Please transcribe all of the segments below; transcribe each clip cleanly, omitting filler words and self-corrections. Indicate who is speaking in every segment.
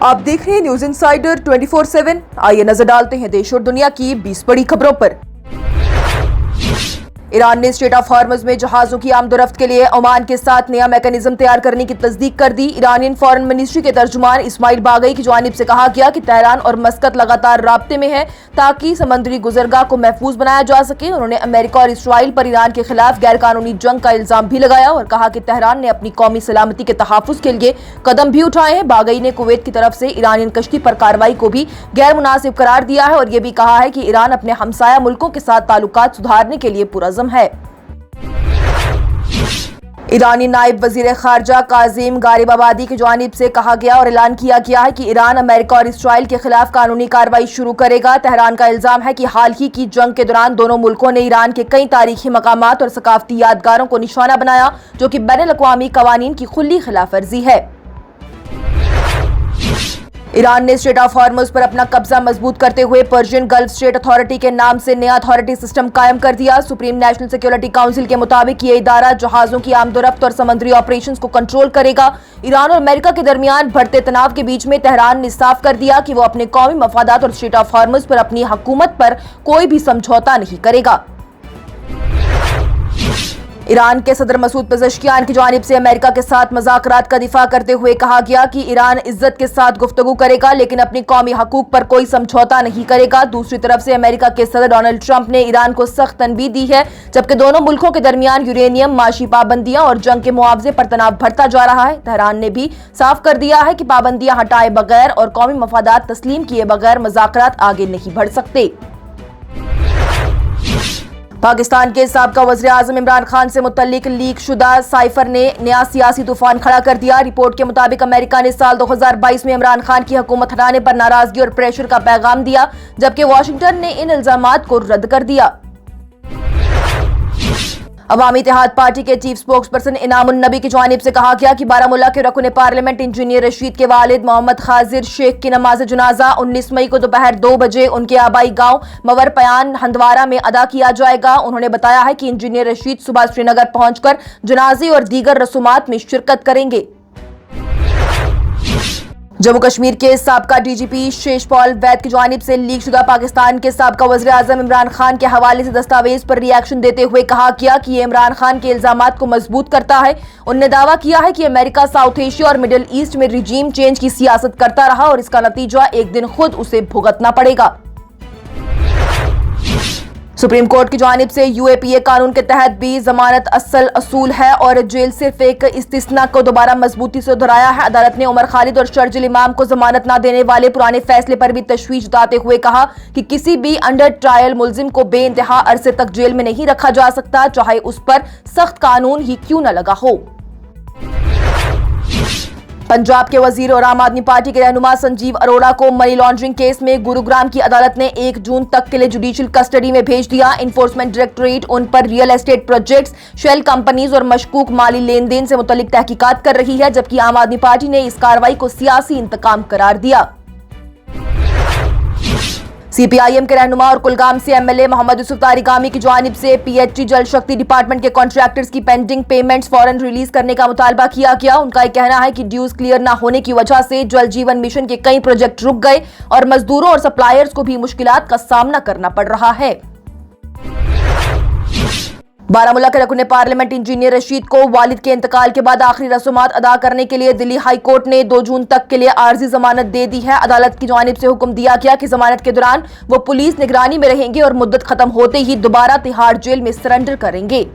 Speaker 1: आप देख रहे हैं न्यूज इंसाइडर 24/7। आइए नजर डालते हैं देश और दुनिया की 20 बड़ी खबरों पर। ईरान ने स्ट्रेट ऑफ हॉर्मुज में जहाजों की आमदोरफ्त के लिए ओमान के साथ नया मैकेनिज्म तैयार करने की तस्दीक कर दी। ईरानियन फॉरेन मिनिस्ट्री के तर्जुमान इस्माइल बागई की जानिब से कहा गया कि तेहरान और मस्कत लगातार राब्ते में है ताकि समुद्री गुजरगाह को महफूज बनाया जा सके। उन्होंने अमेरिका और इसराइल पर ईरान के खिलाफ गैर कानूनी जंग का इल्जाम भी लगाया और कहा कि तेहरान ने अपनी कौमी सलामती के तहफ्फुज के लिए कदम भी उठाए हैं। बागई ने कुवैत की तरफ से ईरानियन कश्ती पर कार्रवाई को भी गैर मुनासिब करार दिया है और यह भी कहा है कि ईरान अपने हमसाया मुल्कों के साथ ताल्लुकात सुधारने के लिए पुरअज़्म है। ईरानी नायब वजीर खारजा काजिम गारिबाबादी की जानिब से कहा गया और ऐलान किया गया है कि ईरान अमेरिका और इसराइल के खिलाफ कानूनी कार्रवाई शुरू करेगा। तेहरान का इल्जाम है कि हाल ही की जंग के दौरान दोनों मुल्कों ने ईरान के कई तारीखी मकामात और सकाफती यादगारों को निशाना बनाया, जो कि बैनुल-अक़वामी कवानीन की खुली खिलाफवर्जी है। ईरान ने स्ट्रेट ऑफ हॉर्मुज पर अपना कब्जा मजबूत करते हुए पर्शियन गल्फ स्टेट अथॉरिटी के नाम से नया अथॉरिटी सिस्टम कायम कर दिया। सुप्रीम नेशनल सिक्योरिटी काउंसिल के मुताबिक ये इदारा जहाजों की आमदोरफ्त और समुद्री ऑपरेशंस को कंट्रोल करेगा। ईरान और अमेरिका के दरमियान बढ़ते तनाव के बीच में तेहरान ने साफ कर दिया कि वो अपने कौमी मफादात और स्ट्रेट ऑफ हॉर्मुज पर अपनी हुकूमत पर कोई भी समझौता नहीं करेगा। ईरान के सदर मसूद पेज़ेश्कियान की जानिब से अमेरिका के साथ मुज़ाकरात का दिफा करते हुए कहा गया कि ईरान इज्जत के साथ गुफ्तगू करेगा लेकिन अपनी कौमी हकूक पर कोई समझौता नहीं करेगा। दूसरी तरफ से अमेरिका के सदर डोनाल्ड ट्रंप ने ईरान को सख्त तनबीह दी है, जबकि दोनों मुल्कों के दरमियान यूरेनियम, माशी पाबंदियां और जंग के मुआवजे पर तनाव बढ़ता जा रहा है। तेहरान ने भी साफ कर दिया है कि पाबंदियां हटाए बगैर और कौमी मफादात तस्लीम किए बगैर मुज़ाकरात आगे नहीं बढ़ सकते। पाकिस्तान के साबका वज़ीर आज़म इमरान खान से मुतल्लिक लीक शुदा साइफर ने नया सियासी तूफान खड़ा कर दिया। रिपोर्ट के मुताबिक अमेरिका ने साल 2022 में इमरान खान की हुकूमत हटाने पर नाराजगी और प्रेशर का पैगाम दिया, जबकि वाशिंगटन ने इन इल्जामात को रद्द कर दिया। अवामी इत्तेहाद पार्टी के चीफ स्पोक्स पर्सन इनामुन नबी की जानिब से कहा गया कि बारामूला के रुकन पार्लियामेंट इंजीनियर रशीद के वालिद मोहम्मद खाजिर शेख की नमाज जनाजा 19 मई को दोपहर 2 बजे उनके आबाई गांव मवर पयान हंदवारा में अदा किया जाएगा। उन्होंने बताया है कि इंजीनियर रशीद सुबह श्रीनगर पहुंचकर जनाजे और दीगर रसूमात में शिरकत करेंगे। जम्मू कश्मीर के साबका डीजीपी शेषपाल वैद की जानिब से लीक शुदा पाकिस्तान के साबका वज़ीर आज़म इमरान खान के हवाले से दस्तावेज पर रिएक्शन देते हुए कहा गया कि ये इमरान खान के इल्जामात को मजबूत करता है। उन्होंने दावा किया है कि अमेरिका साउथ एशिया और मिडिल ईस्ट में रिजीम चेंज की सियासत करता रहा और इसका नतीजा एक दिन खुद उसे भुगतना पड़ेगा। सुप्रीम कोर्ट की जानिब से यूएपीए कानून के तहत भी जमानत असल असूल है और जेल सिर्फ एक इस्तिस्ना को दोबारा मजबूती से दोहराया है। अदालत ने उमर खालिद और शर्जिल इमाम को जमानत न देने वाले पुराने फैसले पर भी तशवीश जताते हुए कहा कि किसी भी अंडर ट्रायल मुलजिम को बेइंतहा अरसे तक जेल में नहीं रखा जा सकता, चाहे उस पर सख्त कानून ही क्यों न लगा हो। पंजाब के वजीर और आम आदमी पार्टी के रहनुमा संजीव अरोड़ा को मनी लॉन्ड्रिंग केस में गुरुग्राम की अदालत ने 1 जून तक के लिए जुडिशियल कस्टडी में भेज दिया। इन्फोर्समेंट डायरेक्टोरेट उन पर real estate projects, shell companies और मशकूक माली लेन देन से मुतल्लिक तहकीकात कर रही है, जबकि आम आदमी पार्टी ने इस कार्रवाई को सियासी इंतकाम करार दिया। सीपीआईएम के रहनुमा और कुलगाम से एमएलए मोहम्मद यूसुफ तारिगामी की जानिब से पीएचई जल शक्ति डिपार्टमेंट के कॉन्ट्रैक्टर्स की पेंडिंग पेमेंट्स फौरन रिलीज करने का मुतालबा किया गया। उनका यह कहना है कि ड्यूज क्लियर न होने की वजह से जल जीवन मिशन के कई प्रोजेक्ट रुक गए और मजदूरों और सप्लायर्स को भी मुश्किलात का सामना करना पड़ रहा है। बारामूला के रुकन पार्लियामेंट इंजीनियर रशीद को वालिद के इंतकाल के बाद आखिरी रसूमात अदा करने के लिए दिल्ली हाई कोर्ट ने 2 जून तक के लिए आर्जी जमानत दे दी है। अदालत की जानिब से हुक्म दिया गया कि जमानत के दौरान वो पुलिस निगरानी में रहेंगे और मुद्दत खत्म होते ही दोबारा तिहाड़ जेल में सरेंडर करेंगे।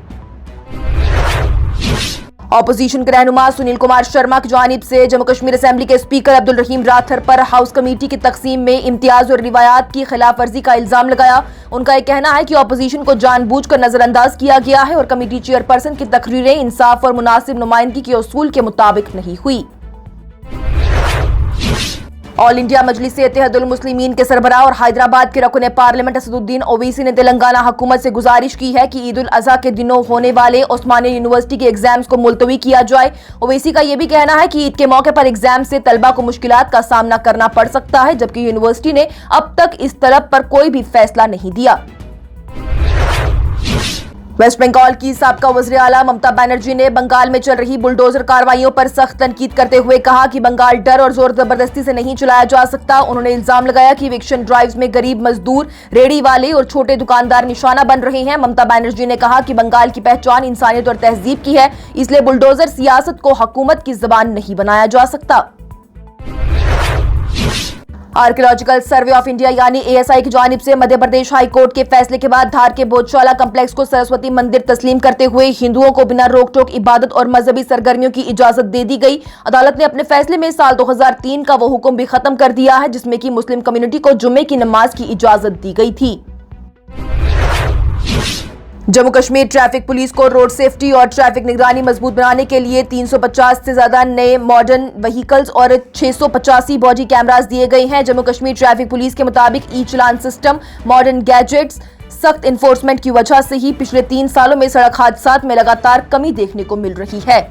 Speaker 1: ऑपोजिशन के रहनुमा सुनील कुमार शर्मा की जानिब से जम्मू कश्मीर असेंबली के स्पीकर अब्दुल रहीम राथर पर हाउस कमेटी की तकसीम में इम्तियाज और रिवायात की खिलाफ वर्जी का इल्जाम लगाया। उनका यह कहना है कि ऑपोजिशन को जानबूझकर नजरअंदाज किया गया है और कमेटी चेयरपर्सन की तकरीरें इंसाफ और मुनासिब नुमाइंदगी के उसूल के मुताबिक नहीं हुई। ऑल इंडिया मजलिस इत्तेहादुल मुस्लिमीन के सरबराह और हैदराबाद के रुकन पार्लियामेंट असदुद्दीन ओवैसी ने तेलंगाना हुकूमत से गुजारिश की है कि ईद उल अजहा के दिनों होने वाले उस्मानिया यूनिवर्सिटी के एग्जाम्स को मुलतवी किया जाए। ओवैसी का यह भी कहना है कि ईद के मौके पर एग्जाम से तलबा को मुश्किलात का सामना करना पड़ सकता है, जबकि यूनिवर्सिटी ने अब तक इस तलब पर कोई भी फैसला नहीं दिया। वेस्ट बंगाल की साबका वज़ीर आला ममता बनर्जी ने बंगाल में चल रही बुलडोजर कार्रवाइयों पर सख्त तनकीद करते हुए कहा कि बंगाल डर और जोर जबरदस्ती से नहीं चलाया जा सकता। उन्होंने इल्जाम लगाया कि इविक्शन ड्राइव्स में गरीब मजदूर, रेहड़ी वाले और छोटे दुकानदार निशाना बन रहे हैं। ममता बनर्जी ने कहा कि बंगाल की पहचान इंसानियत और तहजीब की है, इसलिए बुलडोजर सियासत को हुकूमत की जबान नहीं बनाया जा सकता। आर्कियोलॉजिकल सर्वे ऑफ इंडिया यानी ASI की जानिब से मध्य प्रदेश हाई कोर्ट के फैसले के बाद धार के भोजशाला कम्प्लेक्स को सरस्वती मंदिर तस्लीम करते हुए हिंदुओं को बिना रोक टोक इबादत और मजहबी सरगर्मियों की इजाजत दे दी गई। अदालत ने अपने फैसले में साल 2003 का वो हुक्म भी खत्म कर दिया है जिसमें कि मुस्लिम कम्युनिटी को जुम्मे की नमाज की इजाजत दी गई थी। जम्मू कश्मीर ट्रैफिक पुलिस को रोड सेफ्टी और ट्रैफिक निगरानी मजबूत बनाने के लिए 350 से ज्यादा नए मॉडर्न व्हीकल्स और 685 बॉडी कैमरास दिए गए हैं। जम्मू कश्मीर ट्रैफिक पुलिस के मुताबिक ई चालान सिस्टम, मॉडर्न गैजेट्स, सख्त इन्फोर्समेंट की वजह से ही पिछले 3 सालों में सड़क हादसात में लगातार कमी देखने को मिल रही है।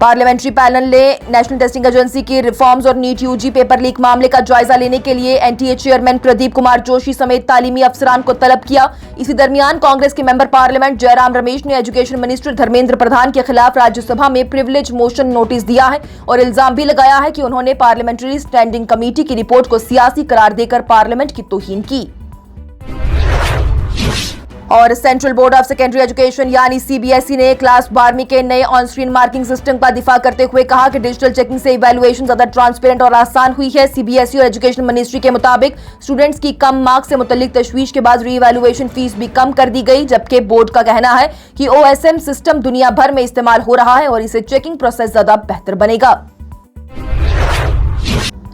Speaker 1: पार्लियामेंट्री पैनल ने नेशनल टेस्टिंग एजेंसी की रिफॉर्म्स और नीट UG पेपर लीक मामले का जायजा लेने के लिए NTA चेयरमैन प्रदीप कुमार जोशी समेत तालीमी अफसरान को तलब किया। इसी दरमियान कांग्रेस के मेंबर पार्लियामेंट जयराम रमेश ने एजुकेशन मिनिस्टर धर्मेंद्र प्रधान के खिलाफ राज्यसभा में प्रिविलेज मोशन नोटिस दिया है और इल्जाम भी लगाया है कि उन्होंने पार्लियामेंट्री स्टैंडिंग कमेटी की रिपोर्ट को सियासी करार देकर पार्लियामेंट की तौहीन की। और central board of secondary education यानी CBSE ने क्लास 12वीं के नए ऑन स्क्रीन मार्किंग सिस्टम का दिफा करते हुए कहा कि डिजिटल चेकिंग से इवैल्यूएशन ज्यादा ट्रांसपेरेंट और आसान हुई है। CBSE और एजुकेशन मिनिस्ट्री के मुताबिक स्टूडेंट्स की कम मार्क्स से मुतल्लिक तशवीश के बाद री-इवैल्यूएशन फीस भी कम कर दी गई, जबकि बोर्ड का कहना है कि OSM सिस्टम दुनिया भर में इस्तेमाल हो रहा है और इससे चेकिंग प्रोसेस ज्यादा बेहतर बनेगा।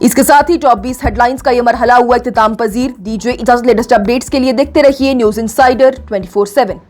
Speaker 1: इसके साथ ही टॉप 20 हेडलाइंस का यह मरहला हुआ इख्तिताम पजीर। दीजिए इजाजत, लेटेस्ट अपडेट्स के लिए देखते रहिए न्यूज इंसाइडर 24/7।